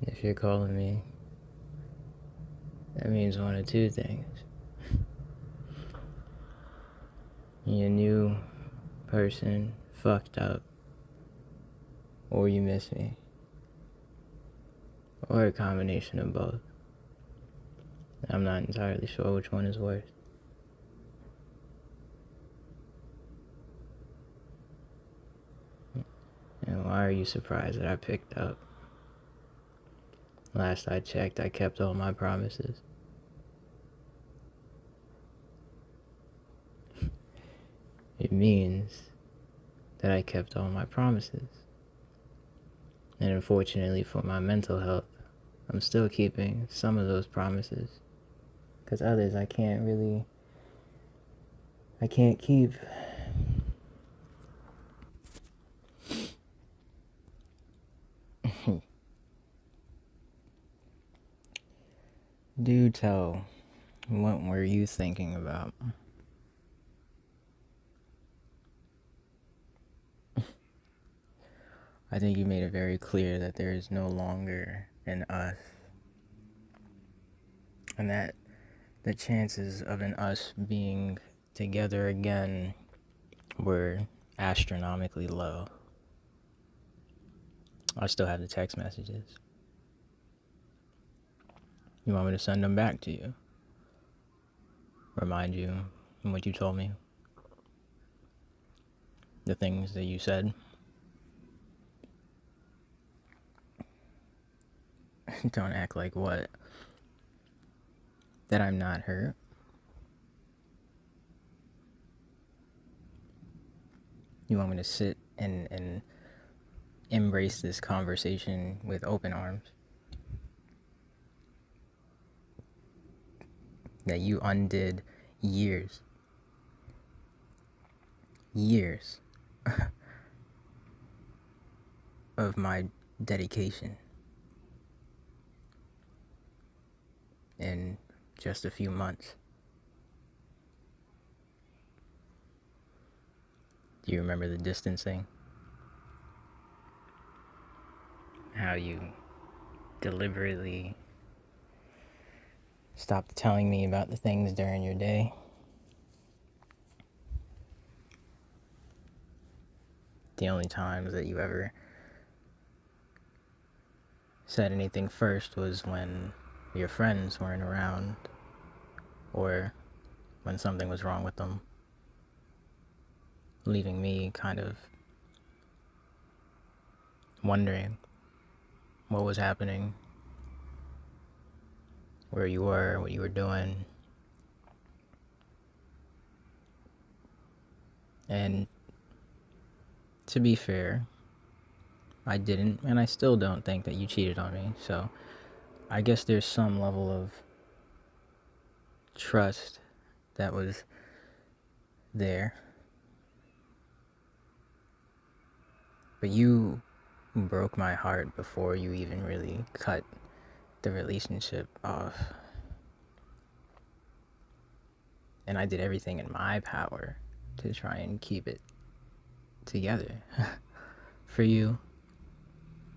If you're calling me, that means one of two things. Your new person fucked up, or you miss me, or a combination of both. I'm not entirely sure which one is worse. And why are you surprised that I picked up? Last I checked, I kept all my promises. It means that I kept all my promises. And unfortunately for my mental health, I'm still keeping some of those promises. Because others I can't keep. Do tell, what were you thinking about? I think you made it very clear that there is no longer an us. And that the chances of an us being together again were astronomically low. I still have the text messages. You want me to send them back to you? Remind you of what you told me? The things that you said? Don't act like what? That I'm not hurt? You want me to sit and embrace this conversation with open arms? That you undid years of my dedication in just a few months. Do you remember the distancing? How you deliberately stopped telling me about the things during your day? The only times that you ever said anything first was when your friends weren't around, or when something was wrong with them, leaving me kind of wondering what was happening, where you were, what you were doing. And to be fair, I didn't, and I still don't think that you cheated on me, so I guess there's some level of trust that was there. But you broke my heart before you even really cut the relationship off. And I did everything in my power to try and keep it together for you,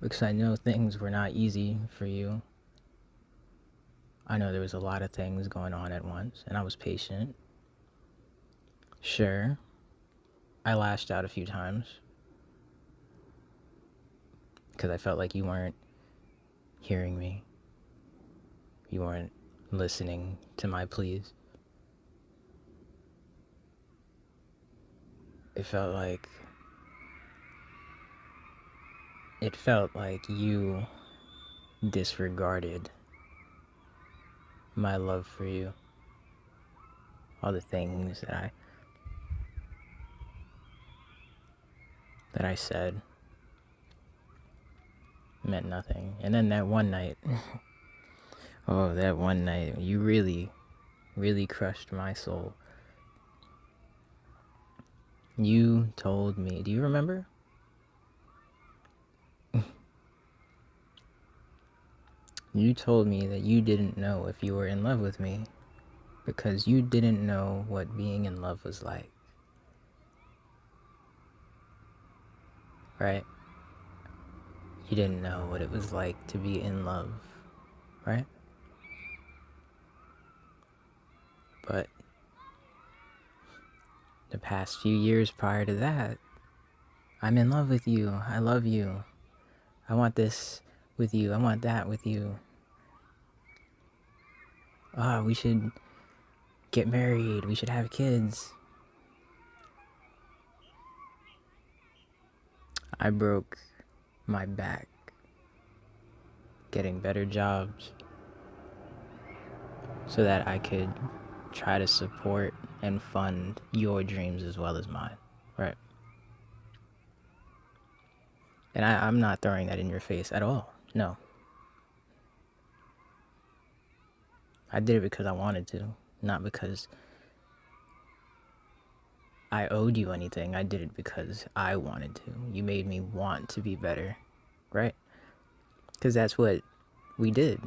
because I know things were not easy for you. I know there was a lot of things going on at once, and I was patient. Sure, I lashed out a few times because I felt like you weren't hearing me. You weren't listening to my pleas. It felt like you disregarded my love for you. All the things that I said meant nothing. And then that one night, that one night, you really, really crushed my soul. You told me, do you remember? You told me that you didn't know if you were in love with me because you didn't know what being in love was like. Right? you didn't know what it was like to be in love, right? But the past few years prior to that, I'm in love with you. I love you. I want this with you. I want that with you. We should get married. We should have kids. I broke my back getting better jobs so that I could try to support and fund your dreams as well as mine, right? And I'm not throwing that in your face at all. No. I did it because I wanted to, not because I owed you anything. I did it because I wanted to. You made me want to be better, right? Because that's what we did.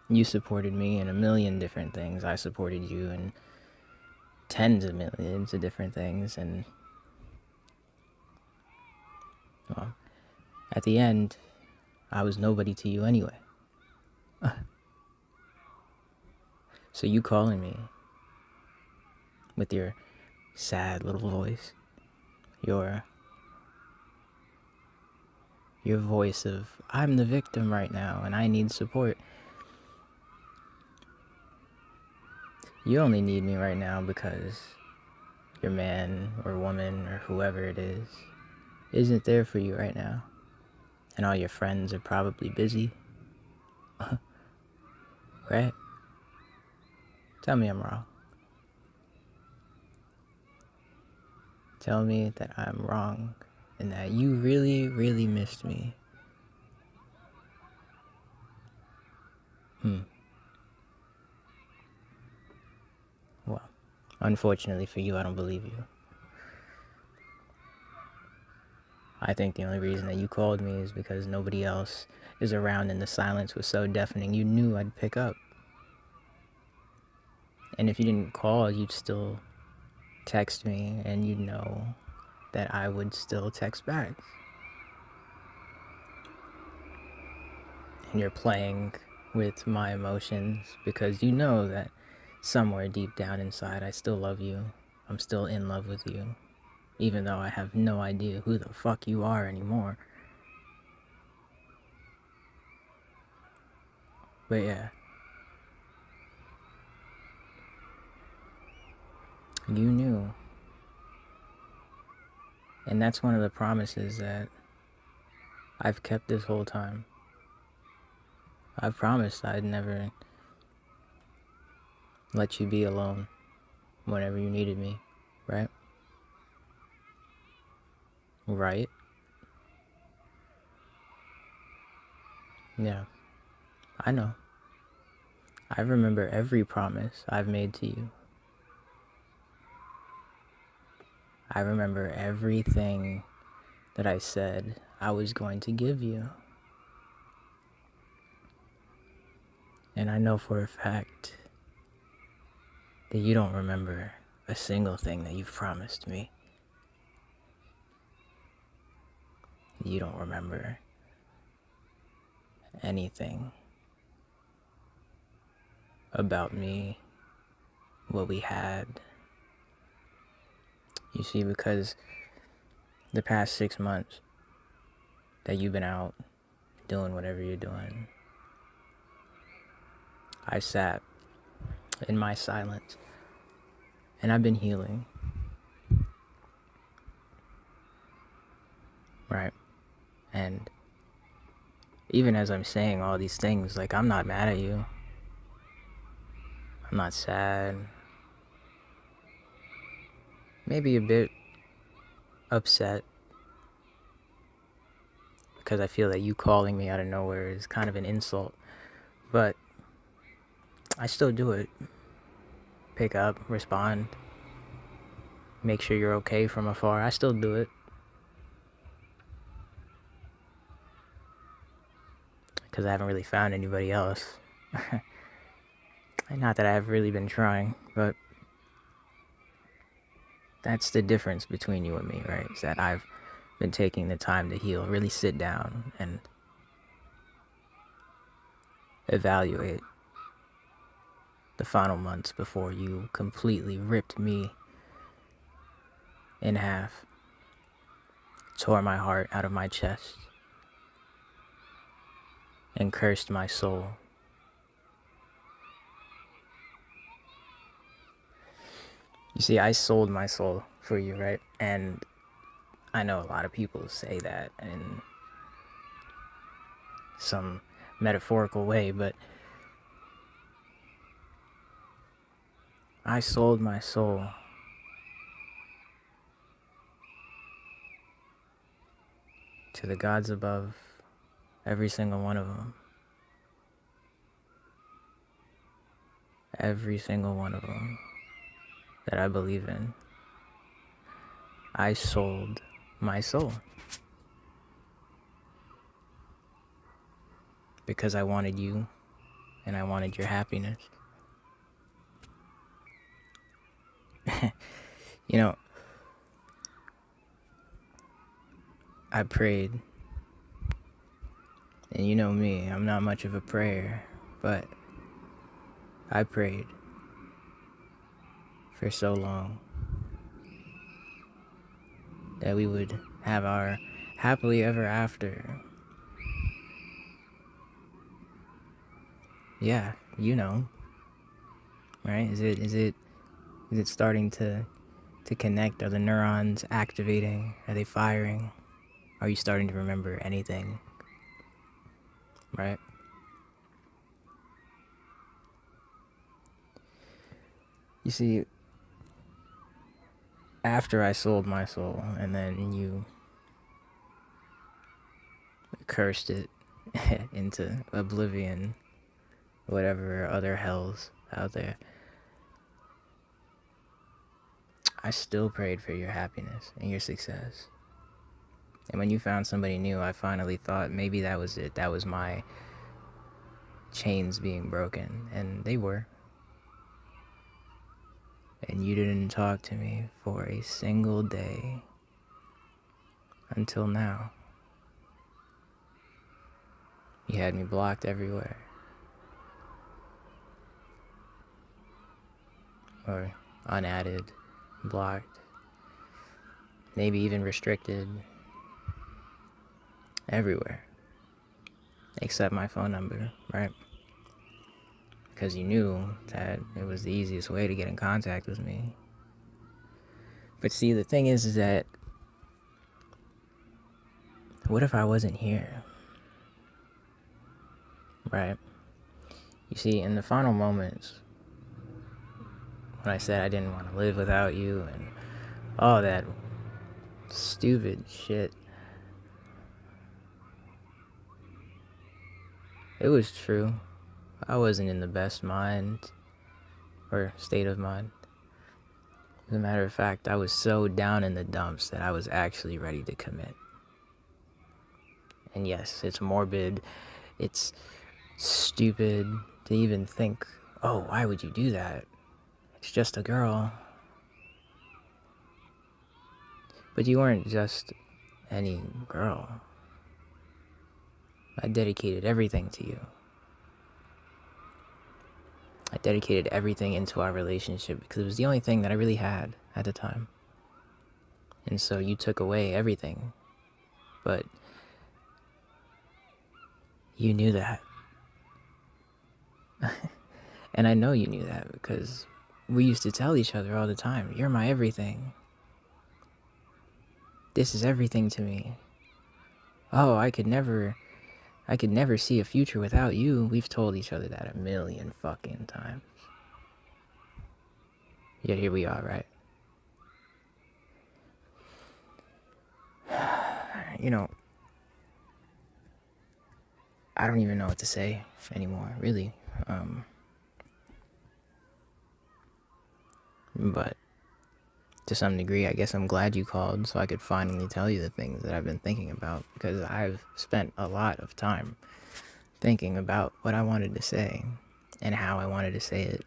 You supported me in a million different things. I supported you in tens of millions of different things. And, well, at the end, I was nobody to you anyway. So you calling me with your sad little voice, your voice of, I'm the victim right now and I need support. You only need me right now because your man or woman or whoever it is isn't there for you right now. And all your friends are probably busy. Right? Tell me I'm wrong. Tell me that I'm wrong and that you really, really missed me. Well, unfortunately for you, I don't believe you. I think the only reason that you called me is because nobody else is around and the silence was so deafening. You knew I'd pick up. And if you didn't call, you'd still text me and you'd know that I would still text back. And you're playing with my emotions because you know that somewhere deep down inside I still love you. I'm still in love with you, even though I have no idea who the fuck you are anymore. But yeah, you knew. And that's one of the promises that I've kept this whole time. I've promised I'd never let you be alone whenever you needed me, right? Right? Yeah, I know. I remember every promise I've made to you. I remember everything that I said I was going to give you. And I know for a fact that you don't remember a single thing that you've promised me. You don't remember anything about me, what we had. You see, because the past 6 months that you've been out doing whatever you're doing, I sat in my silence and I've been healing. Right? And even as I'm saying all these things, like, I'm not mad at you. I'm not sad. Maybe a bit upset because I feel that you calling me out of nowhere is kind of an insult. But I still do it. Pick up, respond, make sure you're okay from afar. I still do it. Because I haven't really found anybody else. Not that I've really been trying, but that's the difference between you and me, right? Is that I've been taking the time to heal, really sit down and evaluate the final months before you completely ripped me in half, tore my heart out of my chest, and cursed my soul. You see, I sold my soul for you, right? And I know a lot of people say that in some metaphorical way, but I sold my soul to the gods above, every single one of them. Every single one of them that I believe in. I sold my soul because I wanted you and I wanted your happiness. You know, I prayed, and you know me, I'm not much of a prayer, but I prayed for so long that we would have our happily ever after. Yeah, you know, right? Is it starting to connect? Are the neurons activating? Are they firing? Are you starting to remember anything? Right? You see, after I sold my soul and then you cursed it into oblivion, whatever other hells out there, I still prayed for your happiness and your success. And when you found somebody new, I finally thought maybe that was it. That was my chains being broken, and they were. And you didn't talk to me for a single day until now. You had me blocked everywhere. Or unadded, blocked, maybe even restricted. Everywhere. Except my phone number, right? Because you knew that it was the easiest way to get in contact with me. But see, the thing is that, what if I wasn't here? Right? You see, in the final moments, when I said I didn't want to live without you and all that stupid shit, it was true. I wasn't in the best mind or state of mind. As a matter of fact, I was so down in the dumps that I was actually ready to commit. And yes, it's morbid, it's stupid to even think, oh, why would you do that? It's just a girl. But you weren't just any girl. I dedicated everything to you. I dedicated everything into our relationship because it was the only thing that I really had at the time. And so you took away everything. But you knew that. And I know you knew that because we used to tell each other all the time, you're my everything. This is everything to me. Oh, I could never see a future without you. We've told each other that a million fucking times. Yet here we are, right? You know, I don't even know what to say anymore, really. But to some degree, I guess I'm glad you called so I could finally tell you the things that I've been thinking about, because I've spent a lot of time thinking about what I wanted to say and how I wanted to say it.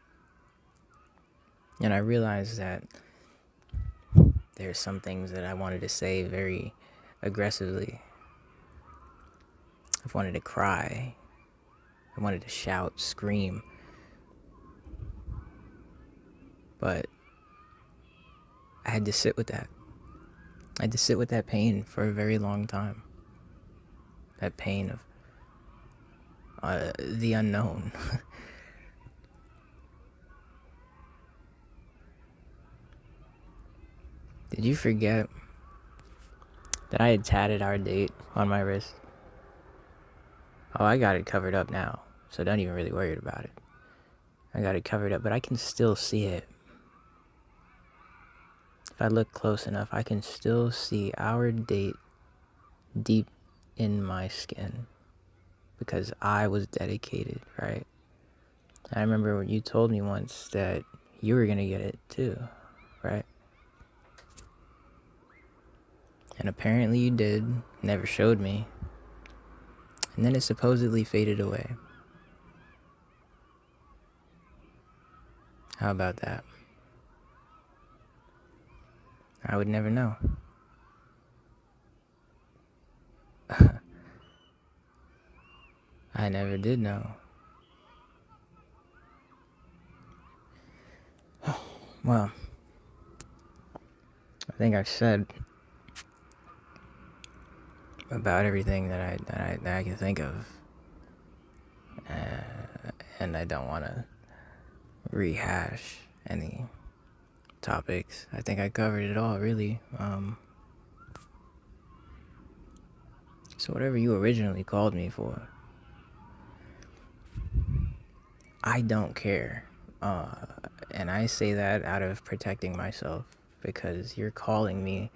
And I realized that there's some things that I wanted to say very aggressively. I've wanted to cry. I wanted to shout, scream. But I had to sit with that. I had to sit with that pain for a very long time. That pain of the unknown. Did you forget that I had tatted our date on my wrist? Oh, I got it covered up now, so don't even really worry about it. I got it covered up, but I can still see it. If I look close enough, I can still see our date deep in my skin. Because I was dedicated, right? I remember when you told me once that you were gonna get it too, right? And apparently you did, never showed me. And then it supposedly faded away. How about that? I would never know. I never did know. Well, I think I've said about everything that I can think of, and I don't want to rehash any topics. I think I covered it all, really. So whatever you originally called me for, I don't care. And I say that out of protecting myself, because you're calling me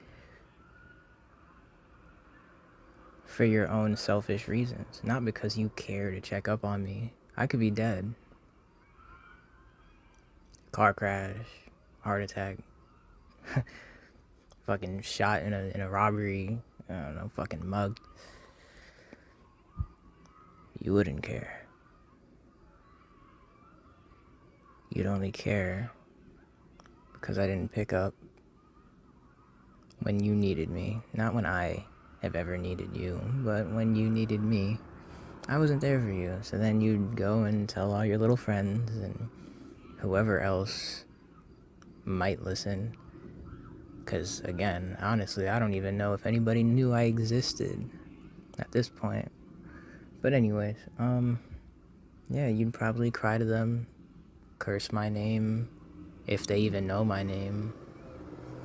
for your own selfish reasons, not because you care to check up on me. I could be dead. Car crash, heart attack, fucking shot in a robbery, I don't know, fucking mugged. You wouldn't care. You'd only care because I didn't pick up when you needed me. Not when I have ever needed you, but when you needed me, I wasn't there for you. So then you'd go and tell all your little friends and whoever else might listen. Because, again, honestly, I don't even know if anybody knew I existed at this point. But anyways, yeah, you'd probably cry to them, curse my name, if they even know my name.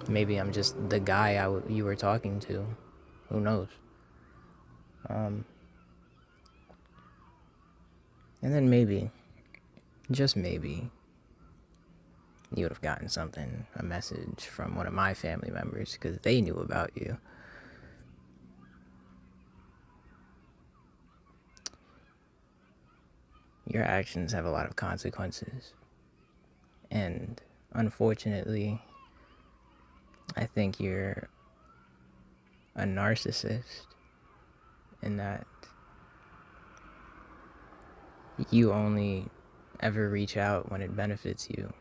Maybe I'm just the guy you were talking to. Who knows? And then maybe, just maybe, you would have gotten something, a message from one of my family members, because they knew about you. Your actions have a lot of consequences. And unfortunately, I think you're a narcissist in that you only ever reach out when it benefits you.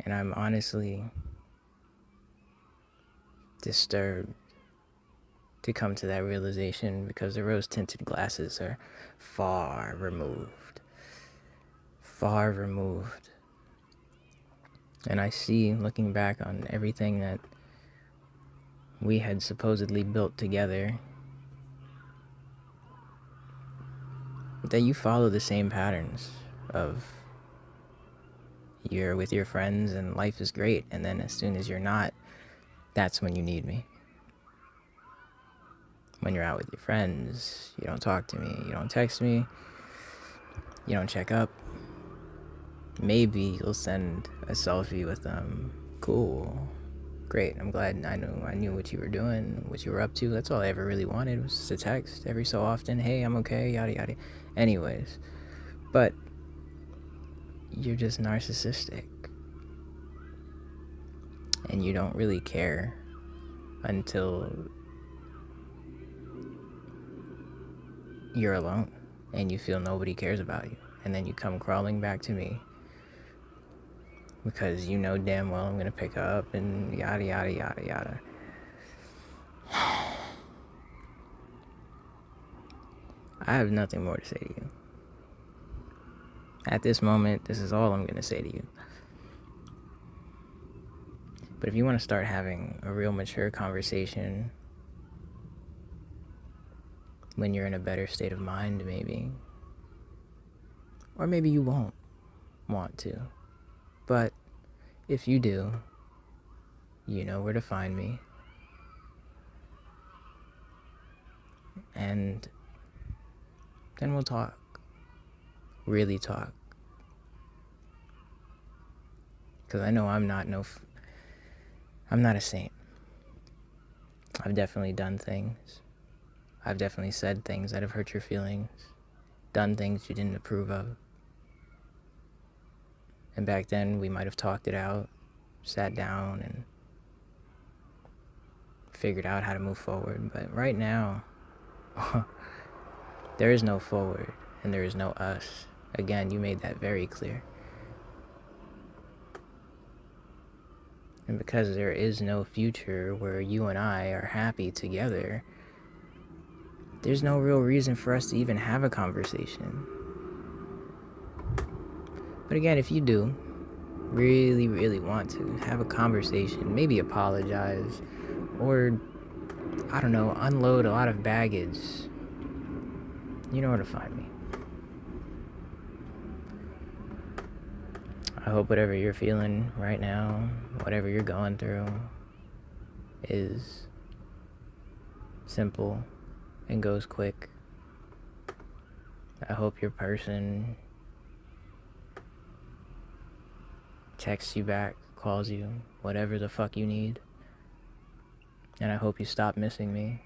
And I'm honestly disturbed to come to that realization, because the rose-tinted glasses are far removed. Far removed. And I see, looking back on everything that we had supposedly built together, that you follow the same patterns of you're with your friends and life is great, and then as soon as you're not, that's when you need me. When you're out with your friends, you don't talk to me, you don't text me, you don't check up. Maybe you'll send a selfie with them. Cool. Great. I'm glad I knew what you were doing, what you were up to. That's all I ever really wanted, was just a text every so often. Hey, I'm okay, yada yada. Anyways. But you're just narcissistic. And you don't really care until you're alone and you feel nobody cares about you. And then you come crawling back to me because you know damn well I'm gonna pick up and yada yada yada yada. I have nothing more to say to you. At this moment, this is all I'm going to say to you. But if you want to start having a real mature conversation when you're in a better state of mind, maybe, or maybe you won't want to, but if you do, you know where to find me. And then we'll talk. Really talk. Because I know I'm not a saint. I've definitely done things. I've definitely said things that have hurt your feelings. Done things you didn't approve of. And back then, we might have talked it out, sat down, and figured out how to move forward. But right now, there is no forward, and there is no us. Again, you made that very clear. And because there is no future where you and I are happy together, there's no real reason for us to even have a conversation. But again, if you do really, really want to have a conversation, maybe apologize, or, I don't know, unload a lot of baggage, you know where to find me. I hope whatever you're feeling right now, whatever you're going through, is simple and goes quick. I hope your person texts you back, calls you, whatever the fuck you need. And I hope you stop missing me.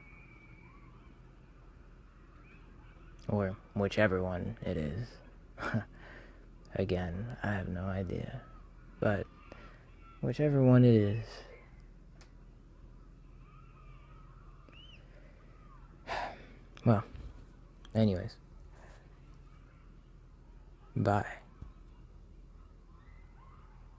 Or whichever one it is. Again, I have no idea. But whichever one it is. Well, anyways. Bye.